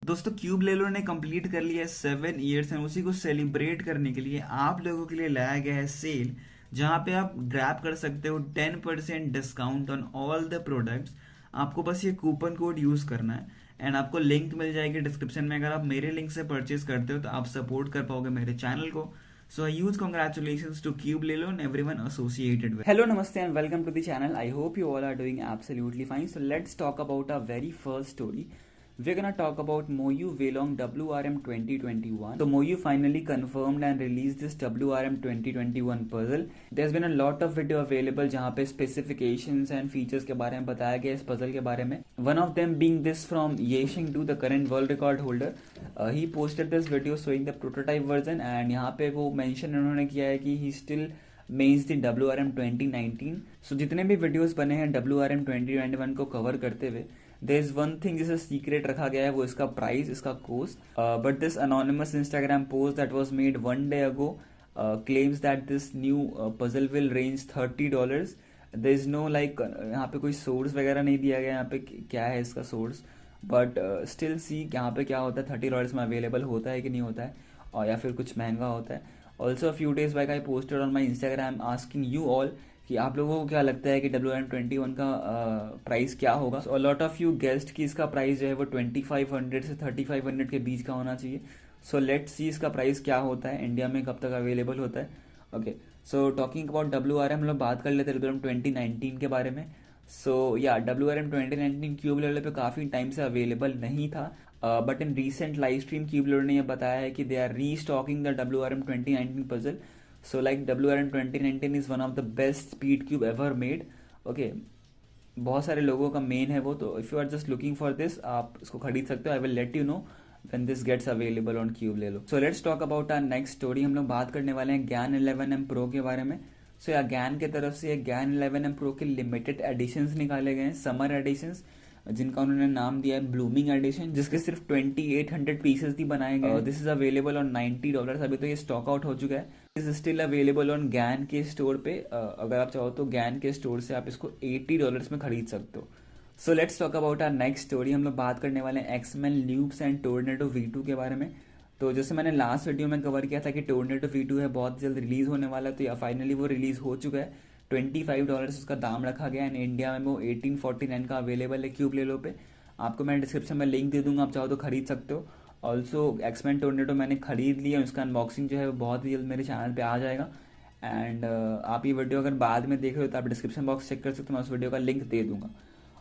दोस्तों क्यूब लेलो ने कंप्लीट कर लिया है 7 ईयर्स एंड उसी को सेलिब्रेट करने के लिए आप लोगों के लिए लाया गया है सेल, जहां पे आप ग्रैब कर सकते हो 10% discount on all the products. आपको बस ये कूपन कोड यूज करना है एंड आपको लिंक मिल जाएगी डिस्क्रिप्शन में। अगर आप मेरे लिंक से परचेज करते हो तो आप सपोर्ट कर पाओगे मेरे चैनल को। So a huge congratulations to Cube Lelo and everyone associated with. Hello, namaste and welcome to the channel. I hope you all are doing absolutely fine. So let's talk about our very first story. We're gonna talk about Moyu Welong WRM 2021. So Moyu finally confirmed and released this WRM 2021 puzzle. There's been a lot of video available जहाँ पे specifications and features के बारे में बताया गया इस puzzle के बारे में. One of them being this from Yeshing Du, the current world record holder. He posted this video showing the prototype version and यहाँ पे वो mention उन्होंने किया है कि he still means the WRM 2019. So जितने भी videos बने हैं WRM 2021 को cover करते हुए, there is one thing जिसे सीक्रेट रखा गया है, वो इसका प्राइस, इसका cost. But this anonymous Instagram post that was made one day ago claims that this new puzzle will range $30. there is no like यहाँ पे कोई सोर्स वगैरह नहीं दिया गया यहाँ पे क्या है इसका सोर्स, बट स्टिल सी यहाँ पे क्या होता है, $30 में अवेलेबल होता है कि नहीं होता है, और या फिर कुछ महंगा होता है. Also few days back I posted on my Instagram asking you all कि आप लोगों को क्या लगता है कि WRM 21 का प्राइस क्या होगा. So lot of you guessed कि इसका प्राइस जो है वो 2500 से 3500 के बीच का होना चाहिए. सो लेट्स सी इसका प्राइस क्या होता है, इंडिया में कब तक अवेलेबल होता है. Okay, so talking about WRM हम लोग बात कर लेते हैं WRM 2019 के बारे में. सो या WRM 2019 क्यूब लेवल पे काफ़ी टाइम से अवेलेबल नहीं था, but in recent live stream cube level ने यह बताया है कि they are restocking the WRM 2019 puzzle. So like WRM 2019 is one of the best speed cube ever made. Okay, बहुत सारे लोगों का मेन है वो, तो if you are just looking for this आप इसको खरीद सकते हो. I will let you know when this gets available on Cube ले लो. So let's talk about our next story. हम लोग बात करने वाले हैं GAN 11M Pro के बारे में. So या GAN की तरफ से GAN 11M Pro के लिमिटेड एडिशंस निकाले गए हैं, समर एडिशंस, जिनका उन्होंने नाम दिया है ब्लूमिंग एडिशन, जिसके सिर्फ 2800 पीसेस ही बनाए गए. This is available on $90. अभी तो ये स्टॉक आउट हो चुका है. Is still available on GAN के स्टोर पे. अगर आप चाहो तो गैन के स्टोर से आप इसको $80 में खरीद सकते हो. So let's talk about our next story. हम लोग बात करने वाले हैं एक्समैन ल्यूप्स एंड टोर्नेडो V2 के बारे में. तो जैसे मैंने लास्ट वीडियो में कवर किया था कि टोर्नेडो V2 है, बहुत जल्द रिलीज होने वाला है, तो या फाइनली वो रिलीज हो चुका है. $25 उसका दाम रखा गया है. इंडिया में वो 1849 का अवेलेबल है क्यूब लेलो पे. आपको मैं डिस्क्रिप्शन में लिंक दे दूंगा, आप चाहो तो खरीद सकते हो. ऑल्सो एक्समैन टोर्नेडो मैंने खरीद लिया, उसका अनबॉक्सिंग जो है वो बहुत ही जल्द मेरे चैनल पे आ जाएगा. एंड आप ये वीडियो अगर बाद में देख रहे हो तो आप डिस्क्रिप्शन बॉक्स चेक कर सकते हो, मैं उस वीडियो का लिंक दे दूंगा.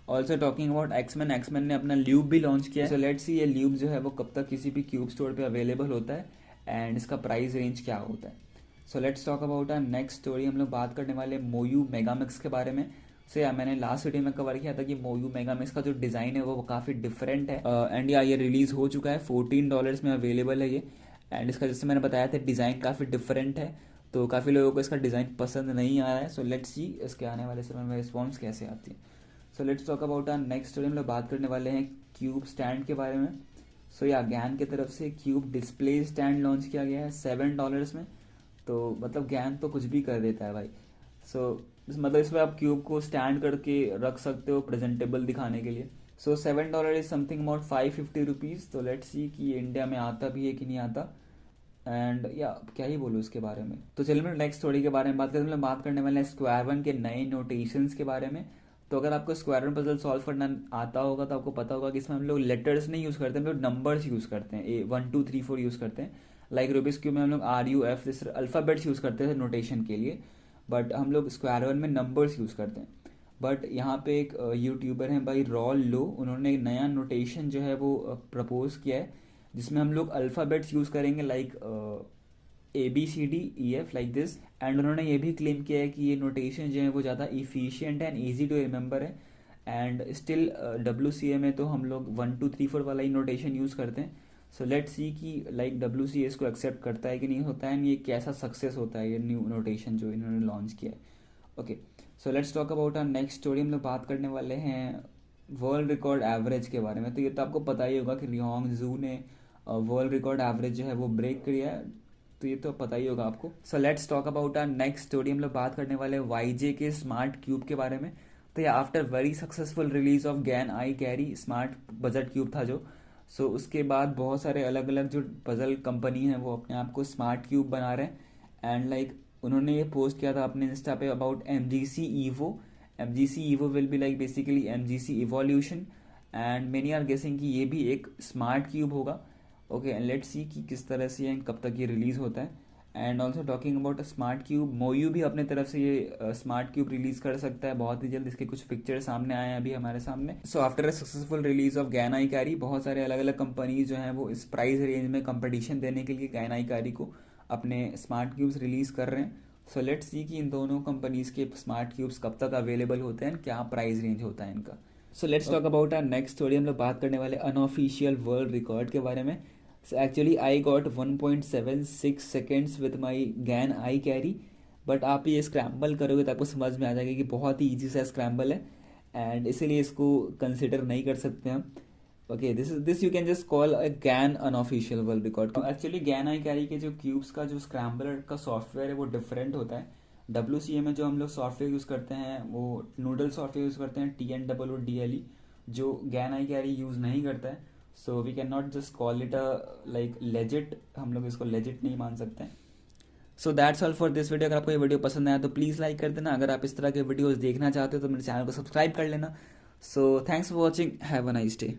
ऑल्सो टॉकिंग अबाउट एक्समैन ने अपना ल्यूब भी लॉन्च किया है. सो लेट्स सी ये ल्यूब जो है वो कब तक किसी भी क्यूब स्टोर पे अवेलेबल होता है एंड इसका प्राइस रेंज क्या होता है. So let's talk about our next story. हम लोग बात करने वाले मोयू मेगामिक्स के बारे में. सो या मैंने लास्ट वीडियो में कवर किया था कि मोयू मेगामिक्स का जो डिज़ाइन है वो काफ़ी डिफरेंट है. एंड या ये रिलीज़ हो चुका है, $14 में अवेलेबल है ये. एंड इसका जैसे मैंने बताया था डिज़ाइन काफ़ी डिफरेंट है, तो काफ़ी लोगों को इसका डिज़ाइन पसंद नहीं आ रहा है. सो लेट्स सी इसके आने वाले समय में रिस्पॉन्स कैसे आती है. So let's talk about our next story. हम लोग बात करने वाले हैं क्यूब स्टैंड के बारे में. सो या गैन की तरफ से क्यूब डिस्प्ले स्टैंड लॉन्च किया गया है $7 में. तो मतलब गैन तो कुछ भी कर देता है भाई. सो मतलब इसमें आप क्यूब को स्टैंड करके रख सकते हो प्रेजेंटेबल दिखाने के लिए. सो $7 इज समथिंग अबाउट ₹550. तो लेट्स सी कि ये इंडिया में आता भी है कि नहीं आता. एंड या क्या ही बोलूँ इसके बारे में. तो चलिए मैं नेक्स्ट स्टोरी के बारे में बात करते हैं. बात करने वाले हैं स्क्वायर वन के नए नोटेशंस के बारे में. तो अगर आपको स्क्वायर वन पजल सॉल्व करना आता होगा तो आपको पता होगा कि इसमें हम लोग लेटर्स नहीं यूज़ करते, हम लोग नंबर्स यूज़ करते हैं. 1 2 3 4 यूज़ करते हैं. लाइक रूबिक्स क्यूब में हम लोग RUF जिस अल्फ़ाबेट्स यूज़ करते थे नोटेशन के लिए, बट हम लोग स्क्वायर वन में नंबर्स यूज़ करते हैं. बट यहाँ पे एक यूट्यूबर हैं भाई रॉल लो, उन्होंने एक नया नोटेशन जो है वो प्रपोज किया है, जिसमें हम लोग अल्फ़ाबेट्स यूज़ करेंगे like ABCDEF like this. And उन्होंने ये भी क्लेम किया है कि ये नोटेशन जो है वो ज़्यादा efficient and easy to remember है. एंड स्टिल WCA में तो हम लोग 1 2 3 4 वाला ही नोटेशन यूज़ करते हैं. सो लेट्स सी कि लाइक WCA इसको एक्सेप्ट करता है कि नहीं होता है, एंड ये कैसा सक्सेस होता है ये न्यू नोटेशन जो इन्होंने लॉन्च किया है. Okay, so let's talk about our next story. हम लोग बात करने वाले हैं वर्ल्ड रिकॉर्ड एवरेज के बारे में. तो ये तो आपको पता ही होगा कि रिहोंग जू ने वर्ल्ड रिकॉर्ड एवरेज जो है वो ब्रेक किया है, तो ये तो पता ही होगा आपको. So let's talk about our next story. हम लोग बात करने वाले हैं YJ के स्मार्ट क्यूब के बारे में. तो ये after very successful release of GAN I carry smart budget cube था जो, सो उसके बाद बहुत सारे अलग अलग जो पजल कंपनी हैं वो अपने आप को स्मार्ट क्यूब बना रहे हैं। एंड लाइक उन्होंने ये पोस्ट किया था अपने इंस्टा पे about MGC Evo। MGC Evo will be like basically MGC evolution, and many are guessing कि ये भी एक स्मार्ट क्यूब होगा। ओके, एंड लेट्स सी कि किस तरह से एंड कब तक ये रिलीज़ होता है। And also talking about a smart cube, मोयू भी अपने तरफ से ये स्मार्ट क्यूब रिलीज कर सकता है बहुत ही जल्द। इसके कुछ पिक्चर सामने आए हैं अभी हमारे सामने। So after a successful release of गैन आईकारी, बहुत सारे अलग अलग कंपनीज जो हैं वो इस प्राइस रेंज में कंपटीशन देने के लिए गैन आईकारी को अपने स्मार्ट क्यूब्स रिलीज कर रहे हैं। सो लेट्स सी कि इन दोनों कंपनीज के स्मार्ट क्यूब्स कब तक अवेलेबल होते हैं, क्या प्राइस रेंज होता है इनका। So let's talk about our next story. हम लोग बात करने वाले अनऑफिशियल वर्ल्ड रिकॉर्ड के बारे में। So actually I got 1.76 seconds with my GAN I carry, but आप ये स्क्रैम्बल करोगे तो आपको समझ में आ जाएगा कि बहुत ही ईजी सा स्क्रैम्बल है, एंड इसीलिए इसको कंसिडर नहीं कर सकते हम। Okay, this you can just call a GAN unofficial world record. Actually GAN I carry के जो क्यूब्स का जो स्क्रैम्बलर का सॉफ्टवेयर है वो डिफरेंट होता है। WCA में जो हम लोग सॉफ्टवेयर यूज़ करते हैं वो नूडल सॉफ्टवेयर यूज़ करते हैं, TNWDLE, जो GAN आई कैरी यूज़ नहीं करता है। So we can not just call it a like legit, हम लोग इसको लेजिट नहीं मान सकते। So that's all for this video. अगर आपको ये वीडियो पसंद आया तो प्लीज़ लाइक कर देना। अगर आप इस तरह के वीडियोस देखना चाहते हो तो मेरे चैनल को सब्सक्राइब कर लेना। So thanks for watching, have a nice day.